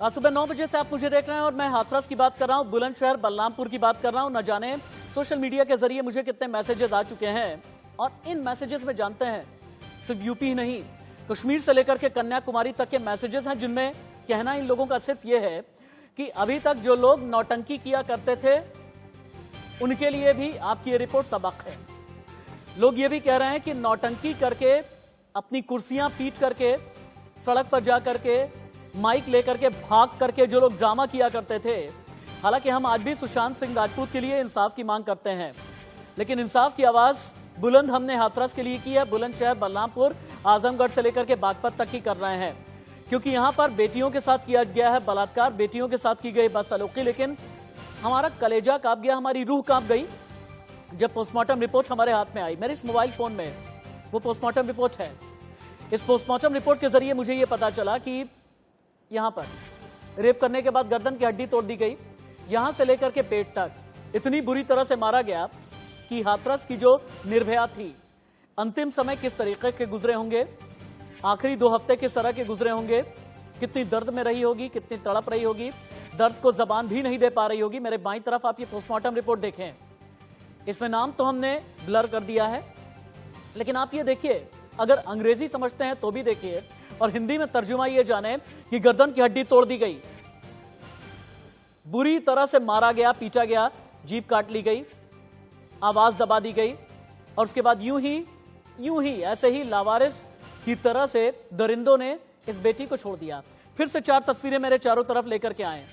आज सुबह 9 बजे से आप मुझे देख रहे हैं और मैं हाथरस की बात कर रहा हूं, बुलंदशहर बलरामपुर की बात कर रहा हूं। न जाने सोशल मीडिया के जरिए मुझे कितने मैसेजेस आ चुके हैं और इन मैसेजेस में जानते हैं सिर्फ यूपी ही नहीं, कश्मीर से लेकर के कन्याकुमारी तक के मैसेजेस हैं, जिनमें कहना इन लोगों का सिर्फ ये है कि अभी तक जो लोग नौटंकी किया करते थे उनके लिए भी आपकी ये रिपोर्ट सबक है। लोग ये भी कह रहे हैं कि नौटंकी करके अपनी कुर्सियां पीट करके सड़क पर जा करके माइक लेकर के भाग करके जो लोग ड्रामा किया करते थे, हालांकि हम आज भी सुशांत सिंह राजपूत के लिए इंसाफ की मांग करते हैं, लेकिन इंसाफ की आवाज बुलंद हमने हाथरस के लिए की है। बुलंदशहर, बलरामपुर, आजमगढ़ से लेकर के बागपत तक ही कर रहे हैं, क्योंकि यहां पर बेटियों के साथ किया गया है बलात्कार, बेटियों के साथ की गई बदसलूकी, लेकिन हमारा कलेजा कांप गया, हमारी रूह कांप गई जब पोस्टमार्टम रिपोर्ट हमारे हाथ में आई। मेरे इस मोबाइल फोन में वो पोस्टमार्टम रिपोर्ट है। इस पोस्टमार्टम रिपोर्ट के जरिए मुझे यह पता चला कि यहां पर रेप करने के बाद गर्दन की हड्डी तोड़ दी गई, यहां से लेकर के पेट तक इतनी बुरी तरह से मारा गया कि हाथरस की जो निर्भया थी, अंतिम समय किस तरीके के गुजरे होंगे, आखिरी 2 हफ्ते किस तरह के गुजरे होंगे, कितनी दर्द में रही होगी, कितनी तड़प रही होगी, दर्द को जबान भी नहीं दे पा रही होगी। मेरे बाईं तरफ आप ये पोस्टमार्टम रिपोर्ट देखें, इसमें नाम तो हमने ब्लर कर दिया है, लेकिन आप ये देखिए, अगर अंग्रेजी समझते हैं तो भी देखिए और हिंदी में तर्जुमा ये जाने कि गर्दन की हड्डी तोड़ दी गई, बुरी तरह से मारा गया, पीटा गया, जीभ काट ली गई, आवाज दबा दी गई और उसके बाद यूं ही ऐसे ही लावारिस की तरह से दरिंदों ने इस बेटी को छोड़ दिया। फिर से 4 तस्वीरें मेरे चारों तरफ लेकर के आए।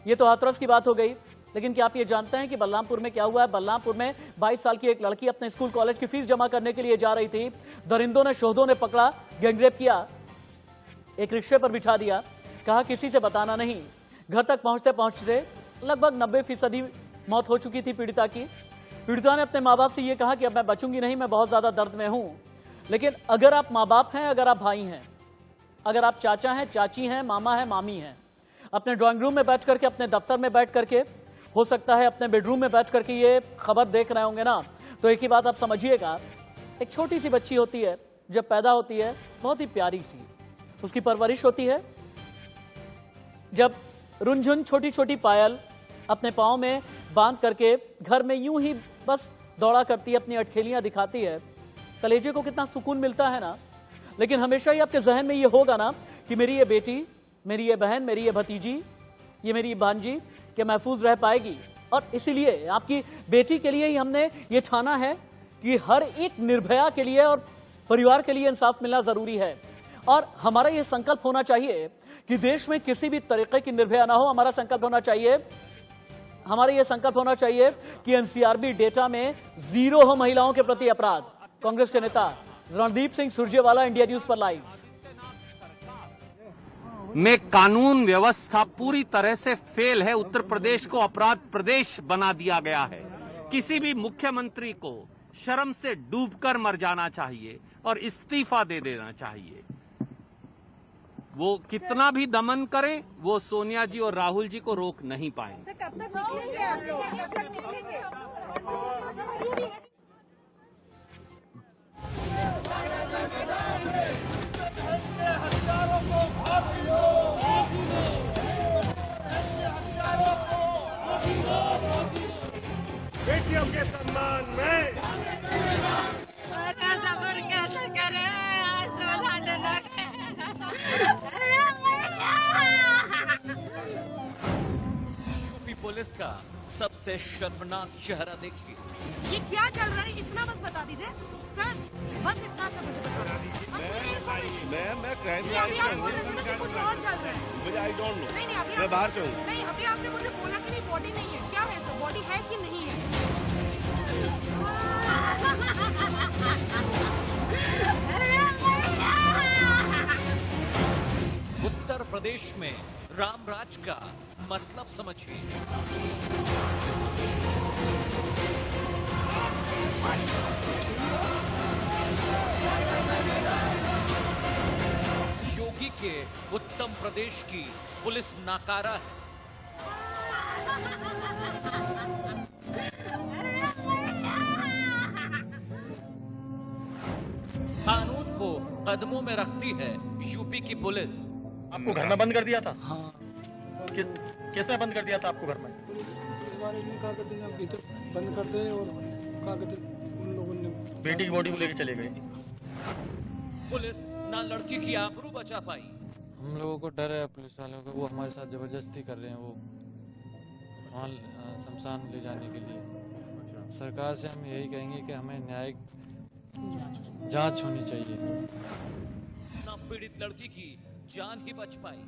ये तो हाथरस की बात हो गई, लेकिन क्या आप ये जानते हैं कि बलरामपुर में क्या हुआ है? बलरामपुर में 22 साल की एक लड़की अपने स्कूल कॉलेज की फीस जमा करने के लिए जा रही थी, दरिंदों ने, शोधों ने पकड़ा, गैंगरेप किया, एक रिक्शे पर बिठा दिया, कहा किसी से बताना नहीं। घर तक पहुंचते पहुंचते लगभग 90% मौत हो चुकी थी पीड़िता की। पीड़िता ने अपने माँ बाप से यह कहा कि अब मैं बचूंगी नहीं, मैं बहुत ज्यादा दर्द में हूं। लेकिन अगर आप माँ बाप हैं, अगर आप भाई हैं, अगर आप चाचा हैं, चाची हैं, मामा हैं, मामी हैं, अपने ड्राइंग रूम में बैठ करके, अपने दफ्तर में बैठ करके, हो सकता है अपने बेडरूम में बैठ करके ये खबर देख रहे होंगे ना, तो एक ही बात आप समझिएगा, एक छोटी सी बच्ची होती है, जब पैदा होती है बहुत ही प्यारी सी उसकी परवरिश होती है, जब रुनझुन छोटी छोटी पायल अपने पाँव में बांध करके घर में यूं ही बस दौड़ा करती है, अपनी अटखेलियां दिखाती है, कलेजे को कितना सुकून मिलता है ना। लेकिन हमेशा ही आपके जहन में ये होगा ना कि मेरी ये बेटी, मेरी ये बहन, मेरी ये भतीजी, ये मेरी भांजी क्या महफूज रह पाएगी। और इसीलिए आपकी बेटी के लिए ही हमने ये ठाना है कि हर एक निर्भया के लिए और परिवार के लिए इंसाफ मिलना जरूरी है। और हमारा ये संकल्प होना चाहिए कि देश में किसी भी तरीके की निर्भया ना हो। हमारा संकल्प होना चाहिए, हमारा ये संकल्प होना चाहिए कि एनसीआरबी डेटा में 0 हो महिलाओं के प्रति अपराध। कांग्रेस के नेता रणदीप सिंह सुरजेवाला, इंडिया न्यूज पर लाइव। में कानून व्यवस्था पूरी तरह से फेल है। उत्तर प्रदेश को अपराध प्रदेश बना दिया गया है। किसी भी मुख्यमंत्री को शर्म से डूबकर मर जाना चाहिए और इस्तीफा दे देना चाहिए। वो कितना भी दमन करें, वो सोनिया जी और राहुल जी को रोक नहीं पाएंगे। कब तक निकलेंगे आप लोग? कब तक निकलेंगे? बेटियों के सम्मान में सबर कैसे करें? यूपी पुलिस का सबसे शर्मनाक चेहरा देखिए। ये क्या चल रहा है, इतना बस बता दीजिए सर, बस इतना सा मुझे बता दीजिए। मैं क्राइम अभी आप बोल रहे थे ना कि कुछ और चल रहा है। मुझे आई डोंट नो। नहीं अभी मैं बाहर से हूँ। नहीं, अभी आपने मुझे बोला कि नहीं बॉडी नहीं है। क्या है सर, बॉडी है कि नहीं है? उत्तर प्रदेश में रामराज का मतलब समझिए। योगी के उत्तम प्रदेश की पुलिस नाकारा है। कानून को कदमों में रखती है यूपी की पुलिस। आपको घर में बंद कर दिया था? हाँ, किसने बंद कर दिया था आपको घर में? इस बारे में कहा करते हैं भीतर बंद करते हैं और कहा करते उन लोगों ने बेटी की बॉडी को लेके चले गए। पुलिस ना लड़की की आबरू बचा पाई। हम लोगों को डर है पुलिस वालों को, वो हमारे साथ जबरदस्ती कर रहे हैं, वो वहाँ शमशान ले जाने के लिए। सरकार से हम यही कहेंगे कि हमें न्यायिक जांच होनी चाहिए। ना पीड़ित लड़की की जान ही बच पाई।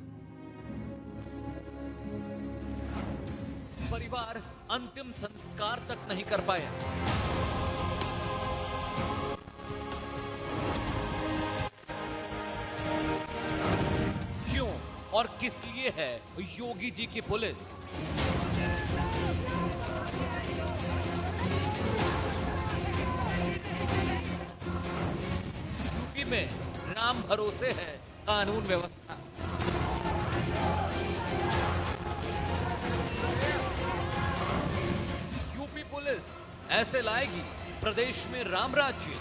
परिवार अंतिम संस्कार तक नहीं कर पाया। क्यों और किस लिए है योगी जी की पुलिस? यूपी में राम भरोसे है कानून व्यवस्था। यूपी पुलिस ऐसे लाएगी प्रदेश में राम राज्य।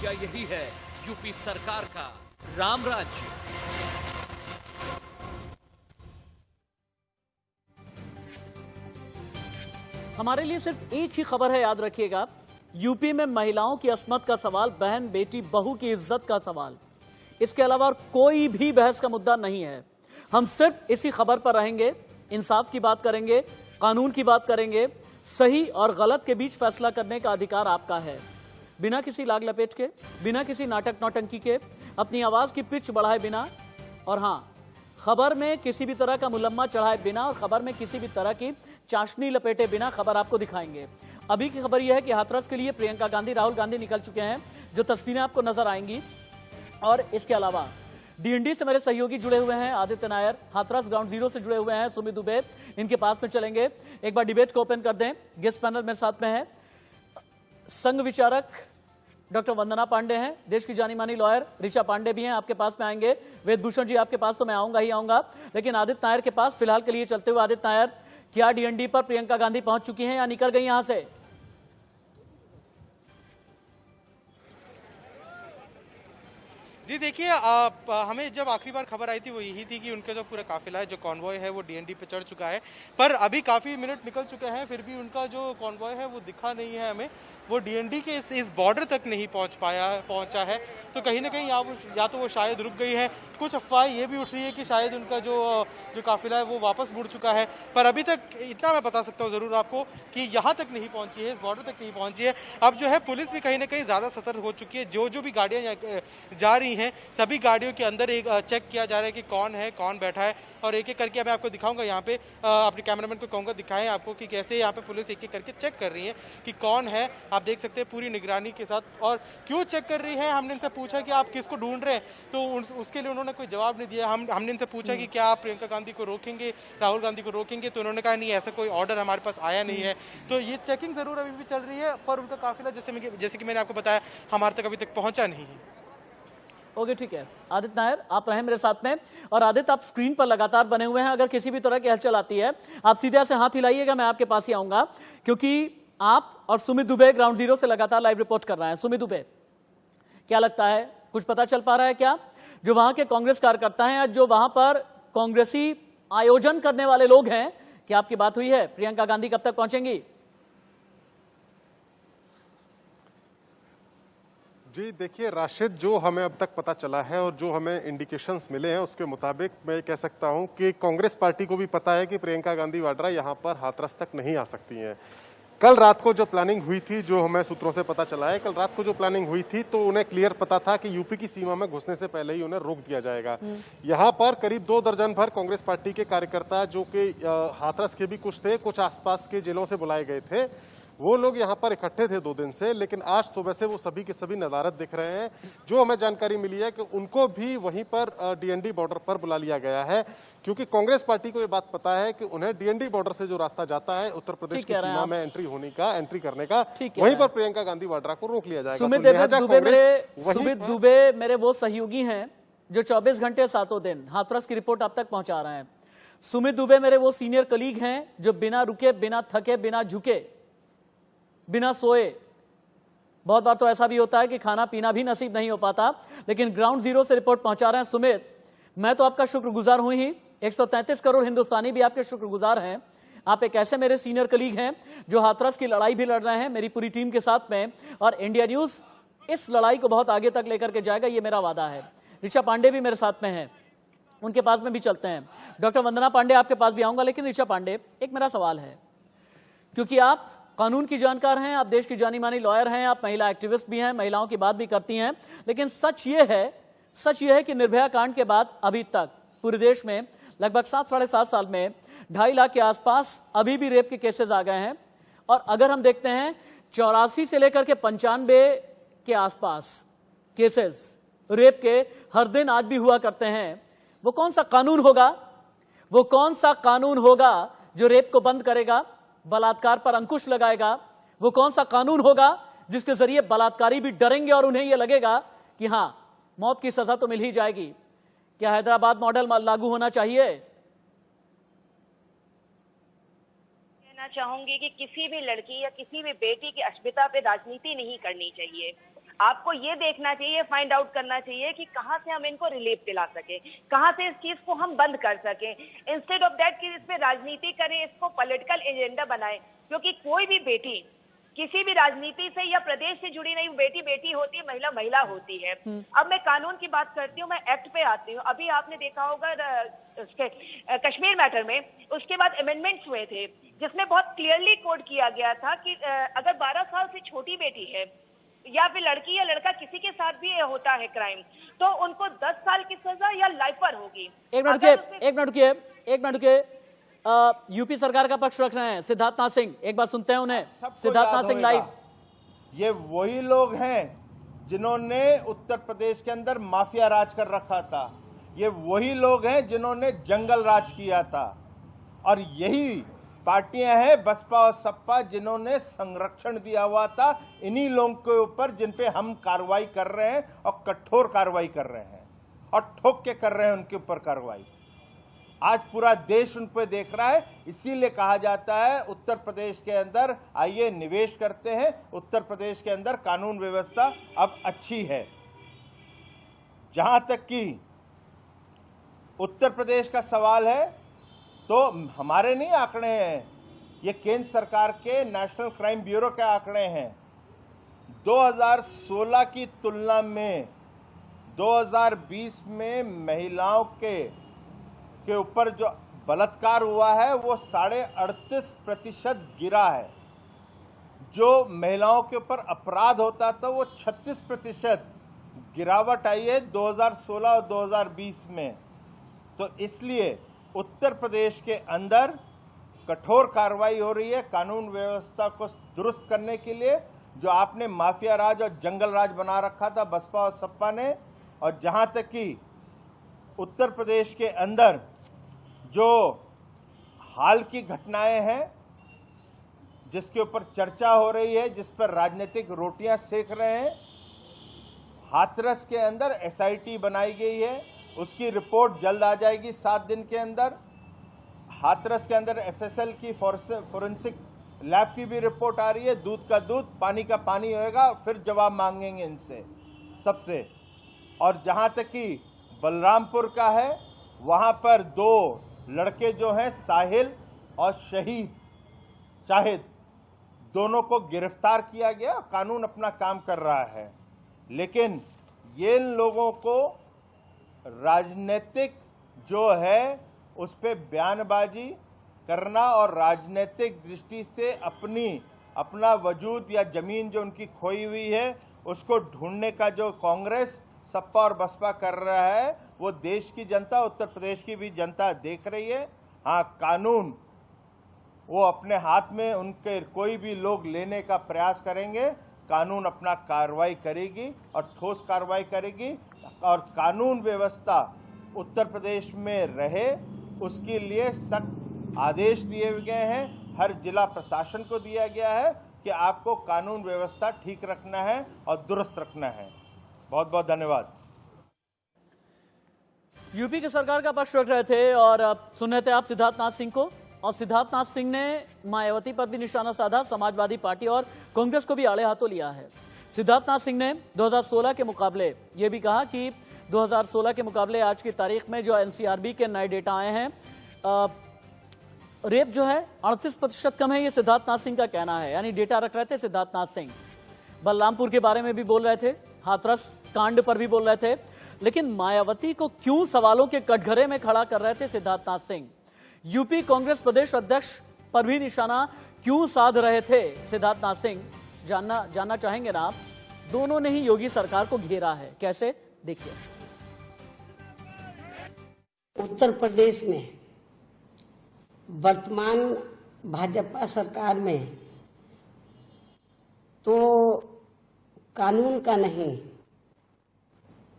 क्या यही है यूपी सरकार का राम राज्य? हमारे लिए सिर्फ एक ही खबर है, याद रखिएगा। यूपी में महिलाओं की अस्मत का सवाल, बहन बेटी बहू की इज्जत का सवाल, इसके अलावा और कोई भी बहस का मुद्दा नहीं है। हम सिर्फ इसी खबर पर रहेंगे, इंसाफ की बात करेंगे, कानून की बात करेंगे। सही और गलत के बीच फैसला करने का अधिकार आपका है। बिना किसी लाग लपेट के, बिना किसी नाटक नौटंकी के, अपनी आवाज की पिच बढ़ाए बिना, और हां, खबर में किसी भी तरह का मुलम्मा चढ़ाए बिना और खबर में किसी भी तरह की चाशनी लपेटे बिना खबर आपको दिखाएंगे। अभी की खबर यह है कि हाथरस के लिए प्रियंका गांधी, राहुल गांधी निकल चुके हैं, जो तस्वीरें आपको नजर आएंगी। और इसके अलावा डीएनडी से मेरे सहयोगी जुड़े हुए हैं, आदित्य नायर, हाथरस ग्राउंड जीरो से जुड़े हुए हैं सुमित दुबे, इनके पास में चलेंगे। एक बार डिबेट को ओपन कर दें। गेस्ट पैनल मेरे साथ में है, संघ विचारक डॉक्टर वंदना पांडे हैं, देश की जानी मानी लॉयर ऋचा पांडे भी हैं, आपके पास में आएंगे। वेदभूषण जी आपके पास तो मैं आऊंगा ही आऊंगा, लेकिन आदित्य नायर के पास फिलहाल के लिए चलते हुए। आदित्य नायर, क्या डीएनडी पर प्रियंका गांधी पहुंच चुकी हैं या निकल गई यहां से? जी देखिए, हमें जब आखिरी बार खबर आई थी वो यही थी कि उनका जो पूरा काफिला है, जो कॉन्वॉय है, वो डीएनडी पे चढ़ चुका है। पर अभी काफी मिनट निकल चुके हैं, फिर भी उनका जो कॉन्वॉय है वो दिखा नहीं है हमें। वो डीएनडी के इस बॉर्डर तक नहीं पहुंचा है। तो कहीं ना कहीं या तो वो शायद रुक गई है। कुछ अफवाहें ये भी उठ रही है कि शायद उनका जो काफिला है वो वापस मुड़ चुका है। पर अभी तक इतना मैं बता सकता हूँ जरूर आपको कि यहाँ तक नहीं पहुंची है, इस बॉर्डर तक नहीं पहुंची है। अब जो है पुलिस भी कहीं ना कहीं ज्यादा सतर्क हो चुकी है। जो भी गाड़ियां जा रही हैं, सभी गाड़ियों के अंदर एक चेक किया जा रहा है कि कौन है, कौन बैठा है। और एक एक करके मैं आपको दिखाऊंगा, यहाँ पे अपने कैमरामैन को कहूंगा दिखाएं आपको कि कैसे यहाँ पे पुलिस एक एक करके चेक कर रही है कि कौन है। आप देख सकते हैं पूरी निगरानी के साथ। और क्यों चेक कर रही है, हमने इनसे पूछा कि आप किसको ढूंढ रहे हैं, तो उसके लिए उन्होंने कोई जवाब नहीं दिया। हमने इनसे पूछा कि क्या आप प्रियंका गांधी को रोकेंगे, राहुल गांधी को रोकेंगे, तो उन्होंने कहा नहीं, ऐसा कोई ऑर्डर हमारे पास आया नहीं है। तो ये चेकिंग जरूर अभी भी चल रही है, पर उनका काफिला जैसे कि मैंने आपको बताया हमारे तक अभी तक पहुंचा नहीं है। ओके, ठीक है। आदित्य नायर, आप रहे मेरे साथ में। और आदित्य, आप स्क्रीन पर लगातार बने हुए हैं, अगर किसी भी तरह की हलचल आती है आप सीधे से हाथ हिलाइएगा, मैं आपके पास ही आऊंगा, क्योंकि आप और सुमित दुबे ग्राउंड जीरो से लगातार लाइव रिपोर्ट कर रहे हैं। सुमित दुबे, क्या लगता है, कुछ पता चल पा रहा है क्या? जो वहां के कांग्रेस कार्यकर्ता हैं, जो वहां पर कांग्रेसी आयोजन करने वाले लोग हैं, क्या आपकी बात हुई है? प्रियंका गांधी कब तक पहुंचेंगी? जी देखिए राशिद, जो हमें अब तक पता चला है और जो हमें इंडिकेशंस मिले हैं उसके मुताबिक मैं कह सकता हूं कि कांग्रेस पार्टी को भी पता है कि प्रियंका गांधी वाड्रा यहां पर हाथरस तक नहीं आ सकती हैं। कल रात को जो प्लानिंग हुई थी, जो हमें सूत्रों से पता चला है, कल रात को जो प्लानिंग हुई थी तो उन्हें क्लियर पता था कि यूपी की सीमा में घुसने से पहले ही उन्हें रोक दिया जाएगा। यहाँ पर करीब 2 दर्जन भर कांग्रेस पार्टी के कार्यकर्ता, जो कि हाथरस के भी कुछ थे, कुछ आसपास के जिलों से बुलाए गए थे, वो लोग यहाँ पर इकट्ठे थे 2 दिन से। लेकिन आज सुबह से वो सभी के सभी नदारत दिख रहे हैं। जो हमें जानकारी मिली है कि उनको भी वहीं पर डीएनडी बॉर्डर पर बुला लिया गया है, क्योंकि कांग्रेस पार्टी को ये बात पता है कि उन्हें डीएनडी बॉर्डर से जो रास्ता जाता है उत्तर प्रदेश की सीमा में एंट्री करने का, वहीं पर प्रियंका गांधी वाड्रा को रोक लिया जाएगा। सुमित दुबे मेरे वो सहयोगी हैं जो 24 घंटे 7 दिन हाथरस की रिपोर्ट आप तक पहुंचा रहे हैं। सुमित दुबे मेरे वो सीनियर कलीग हैं जो बिना रुके, बिना थके, बिना झुके, बिना सोए बहुत बार तो ऐसा भी होता है कि खाना पीना भी नसीब नहीं हो पाता, लेकिन ग्राउंड जीरो से रिपोर्ट पहुंचा रहे हैं सुमित। मैं तो आपका शुक्रगुजार हूं ही, 133 करोड़ हिंदुस्तानी भी आपके शुक्रगुजार हैं। आप एक ऐसे मेरे सीनियर कलीग हैं जो हाथरस की लड़ाई भी लड़ रहे हैं मेरी पूरी टीम के साथ में, और इंडिया न्यूज इस लड़ाई को बहुत आगे तक लेकर के जाएगा, ये मेरा वादा है। ऋचा पांडे भी मेरे साथ में है, उनके पास में भी चलते हैं। डॉक्टर वंदना पांडे आपके पास भी आऊंगा, लेकिन ऋचा पांडे, एक मेरा सवाल है, क्योंकि आप कानून की जानकार हैं, आप देश की जानी मानी लॉयर हैं, आप महिला एक्टिविस्ट भी हैं, महिलाओं की बात भी करती हैं, लेकिन सच ये है कि निर्भया कांड के बाद अभी तक पूरे देश में लगभग 7-7.5 साल में 2.5 लाख के आसपास अभी भी रेप के केसेस आ गए हैं। और अगर हम देखते हैं 84 से लेकर के 95 के आसपास केसेस रेप के हर दिन आज भी हुआ करते हैं। वो कौन सा कानून होगा जो रेप को बंद करेगा, बलात्कार पर अंकुश लगाएगा? वो कौन सा कानून होगा जिसके जरिए बलात्कारी भी डरेंगे और उन्हें यह लगेगा कि हां, मौत की सजा तो मिल ही जाएगी? क्या हैदराबाद मॉडल लागू होना चाहिए? कहना चाहूंगी कि किसी भी लड़की या किसी भी बेटी की अस्मिता पे राजनीति नहीं करनी चाहिए। आपको ये देखना चाहिए, फाइंड आउट करना चाहिए कि कहां से हम इनको रिलीफ दिला सके, कहां से इस चीज को हम बंद कर सके, इंस्टेड ऑफ दैट कि इस पे राजनीति करें, इसको पॉलिटिकल एजेंडा बनाएं। क्योंकि कोई भी बेटी किसी भी राजनीति से या प्रदेश से जुड़ी नहीं, बेटी बेटी होती है, महिला महिला होती है। अब मैं कानून की बात करती हूँ, मैं एक्ट पे आती हूँ। अभी आपने देखा होगा उसके कश्मीर मैटर में, उसके बाद अमेंडमेंट्स हुए थे जिसमें बहुत क्लियरली कोड किया गया था कि अगर 12 साल से छोटी बेटी है या फिर लड़की या लड़का किसी के साथ भी होता है क्राइम, तो उनको 10 साल की सजा या लाइफ पर होगी। एक मिनट के यूपी सरकार का पक्ष रख रहे हैं सिद्धार्थ नाथ सिंह, एक बार सुनते हैं उन्हें। सिद्धार्थ नाथ सिंह लाइव। ये वही लोग हैं जिन्होंने उत्तर प्रदेश के अंदर माफिया राज कर रखा था, ये वही लोग हैं जिन्होंने जंगल राज किया था, और यही पार्टियां हैं बसपा और सपा जिन्होंने संरक्षण दिया हुआ था इन्हीं लोगों के ऊपर, जिन पे हम कार्रवाई कर रहे हैं और कठोर कार्रवाई कर रहे हैं और ठोक के कर रहे हैं उनके ऊपर कार्रवाई। आज पूरा देश उन पे देख रहा है, इसीलिए कहा जाता है उत्तर प्रदेश के अंदर आइए निवेश करते हैं। उत्तर प्रदेश के अंदर कानून व्यवस्था अब अच्छी है। जहां तक कि उत्तर प्रदेश का सवाल है, तो हमारे नहीं आंकड़े हैं, ये केंद्र सरकार के नेशनल क्राइम ब्यूरो के आंकड़े हैं। 2016 की तुलना में 2020 में महिलाओं के ऊपर जो बलात्कार हुआ है वो 38.5% गिरा है। जो महिलाओं के ऊपर अपराध होता था वो 36% गिरावट आई है 2016 और 2020 में। तो इसलिए उत्तर प्रदेश के अंदर कठोर कार्रवाई हो रही है कानून व्यवस्था को दुरुस्त करने के लिए। जो आपने माफिया राज और जंगल राज बना रखा था बसपा और सपा ने, और जहां तक कि उत्तर प्रदेश के अंदर जो हाल की घटनाएं हैं जिसके ऊपर चर्चा हो रही है, जिस पर राजनीतिक रोटियां सेक रहे हैं, हाथरस के अंदर एसआईटी बनाई गई है, उसकी रिपोर्ट जल्द आ जाएगी 7 दिन के अंदर। हाथरस के अंदर एफएसएल की फोरेंसिक लैब की भी रिपोर्ट आ रही है। दूध का दूध, पानी का पानी होएगा, फिर जवाब मांगेंगे इनसे सबसे। और जहां तक कि बलरामपुर का है, वहां पर 2 लड़के जो हैं साहिल और शाहिद, दोनों को गिरफ्तार किया गया। कानून अपना काम कर रहा है, लेकिन ये लोगों को राजनीतिक जो है उस पे बयानबाजी करना और राजनीतिक दृष्टि से अपना वजूद या जमीन जो उनकी खोई हुई है उसको ढूंढने का जो कांग्रेस, सपा और बसपा कर रहा है, वो देश की जनता, उत्तर प्रदेश की भी जनता देख रही है। हाँ, कानून वो अपने हाथ में उनके कोई भी लोग लेने का प्रयास करेंगे, कानून अपना कार्रवाई करेगी और ठोस कार्रवाई करेगी, और कानून व्यवस्था उत्तर प्रदेश में रहे उसके लिए सख्त आदेश दिए गए हैं। हर जिला प्रशासन को दिया गया है कि आपको कानून व्यवस्था ठीक रखना है और दुरुस्त रखना है। बहुत बहुत धन्यवाद। यूपी की सरकार का पक्ष रख रहे थे और सुन रहे थे आप सिद्धार्थ नाथ सिंह को, और सिद्धार्थ नाथ सिंह ने मायावती पर भी निशाना साधा, समाजवादी पार्टी और कांग्रेस को भी आड़े हाथों लिया है। सिद्धार्थनाथ सिंह ने 2016 के मुकाबले ये भी कहा कि 2016 के मुकाबले आज की तारीख में जो एनसीआरबी के नए डेटा आए हैं, रेप जो है 38% कम है, ये सिद्धार्थनाथ सिंह का कहना है। यानी डेटा रख रहे थे सिद्धार्थनाथ सिंह। बलरामपुर के बारे में भी बोल रहे थे, हाथरस कांड पर भी बोल रहे थे, लेकिन मायावती को क्यों सवालों के कटघरे में खड़ा कर रहे थे सिद्धार्थनाथ सिंह? यूपी कांग्रेस प्रदेश अध्यक्ष पर भी निशाना क्यों साध रहे थे सिद्धार्थनाथ सिंह? जानना चाहेंगे ना आप? दोनों ने ही योगी सरकार को घेरा है, कैसे? देखिए। उत्तर प्रदेश में वर्तमान भाजपा सरकार में तो कानून का नहीं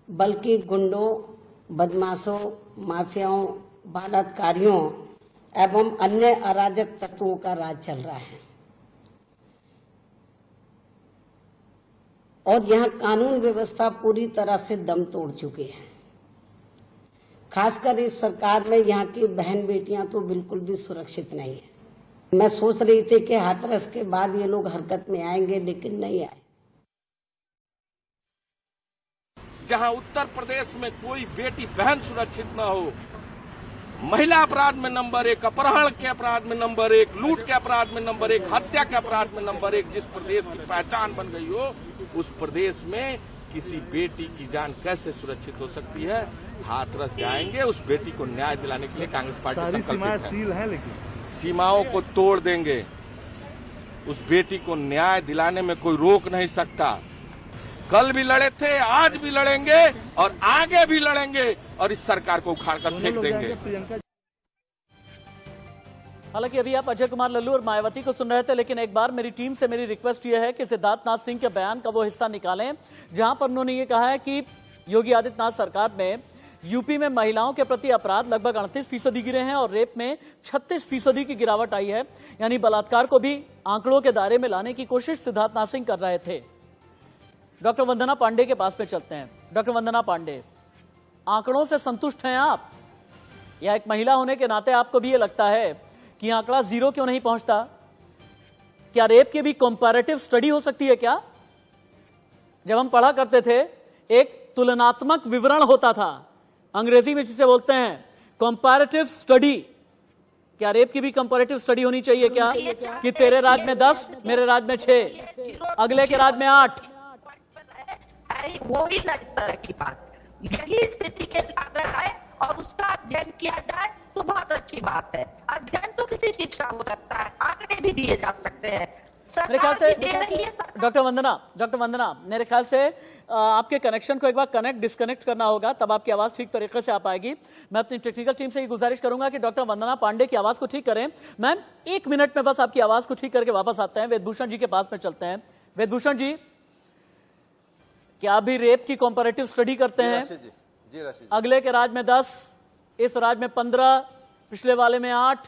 बल्कि गुंडों, बदमाशों, माफियाओं, बलात्कारियों एवं अन्य अराजक तत्वों का राज चल रहा है और यहां कानून व्यवस्था पूरी तरह से दम तोड़ चुकी है। खासकर इस सरकार में यहाँ की बहन बेटियां तो बिल्कुल भी सुरक्षित नहीं है। मैं सोच रही थी कि हाथरस के बाद ये लोग हरकत में आएंगे, लेकिन नहीं आए। जहां उत्तर प्रदेश में कोई बेटी बहन सुरक्षित न हो, महिला अपराध में नंबर 1, अपहरण के अपराध में नंबर 1, लूट के अपराध में नंबर 1, हत्या के अपराध में नंबर 1, जिस प्रदेश की पहचान बन गई हो, उस प्रदेश में किसी बेटी की जान कैसे सुरक्षित हो सकती है? हाथरस जाएंगे, उस बेटी को न्याय दिलाने के लिए कांग्रेस पार्टी संकल्पित है। लेकिन सीमाओं को तोड़ देंगे, उस बेटी को न्याय दिलाने में कोई रोक नहीं सकता। कल भी लड़े थे, आज भी लड़ेंगे और आगे भी लड़ेंगे और इस सरकार को उखाड़कर फेंक देंगे। हालांकि अभी आप अजय कुमार लल्लू और मायावती को सुन रहे थे, लेकिन एक बार मेरी टीम से मेरी रिक्वेस्ट यह है कि सिद्धार्थनाथ सिंह के बयान का वो हिस्सा निकालें जहां पर उन्होंने ये कहा है कि योगी आदित्यनाथ सरकार में यूपी में महिलाओं के प्रति अपराध लगभग 38% गिरे हैं और रेप में 36% की गिरावट आई है। यानी बलात्कार को भी आंकड़ों के दायरे में लाने की कोशिश सिद्धार्थनाथ सिंह कर रहे थे। डॉक्टर वंदना पांडे के पास में चलते हैं। डॉक्टर वंदना पांडे, आंकड़ों से संतुष्ट हैं आप, या एक महिला होने के नाते आपको भी ये लगता है कि आंकड़ा 0 क्यों नहीं पहुंचता? क्या रेप की भी कंपैरेटिव स्टडी हो सकती है क्या? जब हम पढ़ा करते थे एक तुलनात्मक विवरण होता था, अंग्रेजी में जिसे बोलते हैं कंपैरेटिव स्टडी। क्या रेप की भी कंपैरेटिव स्टडी होनी चाहिए क्या? कि तेरे राज्य में 10, मेरे राज्य में 6, अगले के राज्य में 8। वो भी ना इस तरह की बात, यही स्थिति के अगर आए और उसका अध्ययन किया जाए तो बहुत अच्छी बात है। अध्ययन तो किसी चीज का हो सकता है, आंकड़े भी दिए जा सकते हैं। मेरे ख्याल से डॉक्टर वंदना, मेरे ख्याल से आपके कनेक्शन को एक बार कनेक्ट डिस्कनेक्ट करना होगा, तब आपकी आवाज ठीक तरीके से आ पाएगी। मैं अपनी टेक्निकल टीम से ये गुजारिश करूंगा कि डॉक्टर वंदना पांडे की आवाज को ठीक करें। मैम, 1 मिनट में बस आपकी आवाज को ठीक करके वापस आते हैं। वेदभूषण जी के पास में चलते हैं। वेदभूषण जी, क्या अभी रेप की कंपैरेटिव स्टडी करते हैं? जी रशीद। अगले के राज्य में 10, इस राज्य में 15, पिछले वाले में 8,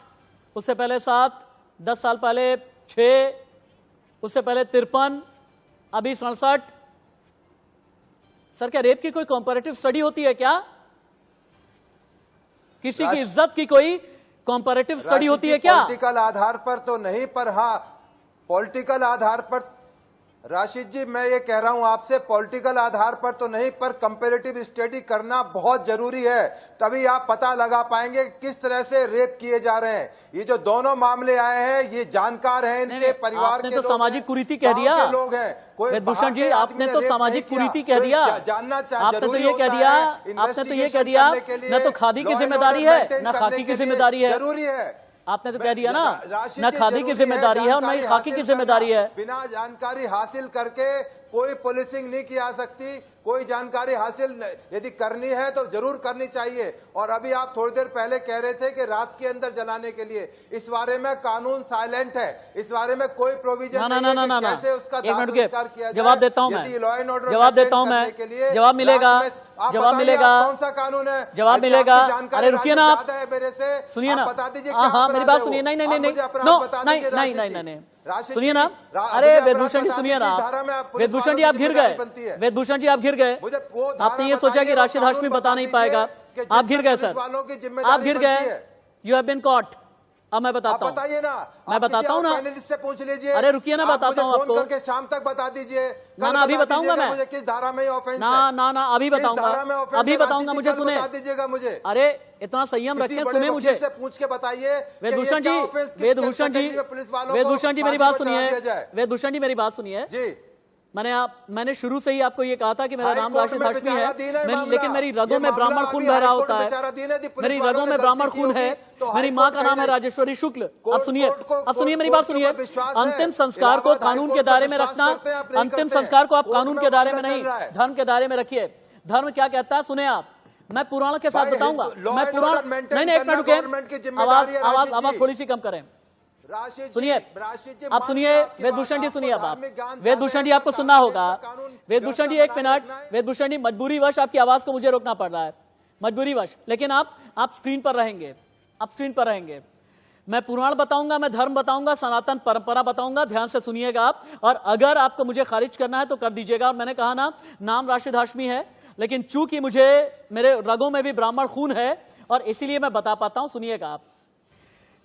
उससे पहले 7, 10 साल पहले 6, उससे पहले 53, अभी 67। सर, क्या रेप की कोई कंपैरेटिव स्टडी होती है क्या? किसी की इज्जत की कोई कंपैरेटिव स्टडी होती है क्या? पॉलिटिकल आधार पर तो नहीं, पर हाँ पॉलिटिकल आधार पर राशिद जी, मैं ये कह रहा हूं आपसे, पॉलिटिकल आधार पर तो नहीं, पर कंपैरेटिव स्टडी करना बहुत जरूरी है। तभी आप पता लगा पाएंगे किस तरह से रेप किए जा रहे हैं। ये जो दोनों मामले आए हैं, ये जानकार हैं, इनके परिवार के लोग हैं। आपने तो सामाजिक कुरीति कह दिया। लोग हैं। वेदभूषण जी, आपने तो सामाजिक कुरीति कह दिया। जानना आपने तो ये कह दिया, न तो खादी की जिम्मेदारी है, न खाकी की जिम्मेदारी है। जरूरी है। आपने तो कह दिया ना खादी की जिम्मेदारी है और ना ही खाकी की जिम्मेदारी है। बिना जानकारी हासिल करके कोई पुलिसिंग नहीं की जा सकती। कोई जानकारी हासिल यदि करनी है तो जरूर करनी चाहिए। और अभी आप थोड़ी देर पहले कह रहे थे कि रात के अंदर जलाने के लिए, इस बारे में कानून साइलेंट है। इस बारे में कोई प्रोविजन नहीं है कि कैसे उसका दाह संस्कार किया जाए। जवाब देता हूं मैं, लॉ एंड ऑर्डर जवाब देता हूं मैं, जवाब मिलेगा, जवाब मिलेगा। कौन सा कानून है? जवाब मिलेगा। अरे रुकिए ना आप, मेरे से सुनिए ना, बता दीजिए। हाँ मेरी बात सुनिए। नहीं, सुनिए ना। अरे वेदभूषण जी सुनिए ना, वेदभूषण जी आप घिर गए। वेदभूषण जी आप घिर गए। आपने ये सोचा कि राशिद हाशमी बता नहीं पाएगा, आप घिर गए सर, आप घिर गए। You have been caught. अब मैं बताता हूँ, बताइए ना, मैं बताता हूँ ना, पैनलिस्ट से पूछ लीजिए। अरे रुकिए ना, बताता हूँ आपको, फोन करके शाम तक बता दीजिए। ना अभी बताऊंगा मैं, मुझे किस धारा में ऑफेंस ना अभी बताऊंगा, अभी बताऊंगा, मुझे सुने, बता दीजिएगा मुझे। अरे इतना संयम रखिए, सुने मुझे, पूछ के बताइए। वेदभूषण जी, वेदभूषण जी, वेदभूषण जी मेरी बात सुनिए, वेदभूषण जी मेरी बात सुनिए जी। मैंने शुरू से ही आपको ये कहा था कि मेरा नाम राशिद हाशमी है, लेकिन मेरी रगों में ब्राह्मण खून बह रहा होता है, मेरी रगों में ब्राह्मण खून है, मेरी माँ का नाम है राजेश्वरी शुक्ल। अब सुनिए मेरी बात सुनिए, अंतिम संस्कार को कानून के दायरे में रखना, अंतिम संस्कार को आप कानून के दायरे में नहीं, धर्म के दायरे में रखिए। धर्म क्या कहता है सुने आप, मैं पुराण के साथ बताऊंगा, मैं पुराण नहीं, एक मिनट रुके, आवाज थोड़ी सी कम करें, सुनिए आप, सुनिए वेदभूषण जी, सुनिए अब आप, वेदभूषण जी आपको सुनना होगा, वेदभूषण जी 1 मिनट, वेदभूषण जी मजबूरी वश आपकी आवाज को मुझे रोकना पड़ रहा है, मजबूरी वश, लेकिन आप स्क्रीन पर रहेंगे, आप स्क्रीन पर रहेंगे। मैं पुराण बताऊंगा, मैं धर्म बताऊंगा, सनातन परंपरा बताऊंगा, ध्यान से सुनिएगा आप, और अगर आपको मुझे खारिज करना है तो कर दीजिएगा। और मैंने कहा ना नाम राशिद हाशमी है, लेकिन चूंकि मुझे मेरे रगों में भी ब्राह्मण खून है और इसीलिए मैं बता पाता हूं, सुनिएगा आप।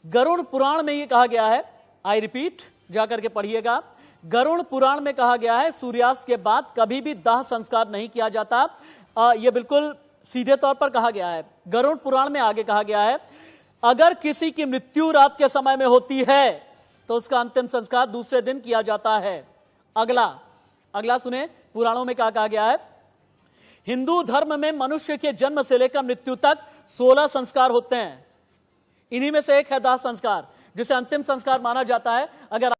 गरुड़ पुराण में ये कहा गया है, आई रिपीट, जाकर के पढ़िएगा, गरुड़ पुराण में कहा गया है सूर्यास्त के बाद कभी भी दाह संस्कार नहीं किया जाता। यह बिल्कुल सीधे तौर पर कहा गया है। गरुड़ पुराण में आगे कहा गया है, अगर किसी की मृत्यु रात के समय में होती है तो उसका अंतिम संस्कार दूसरे दिन किया जाता है। अगला सुने, पुराणों में क्या कहा गया है, हिंदू धर्म में मनुष्य के जन्म से लेकर मृत्यु तक 16 संस्कार होते हैं, इन्हीं में से एक है दाह संस्कार, जिसे अंतिम संस्कार माना जाता है। अगर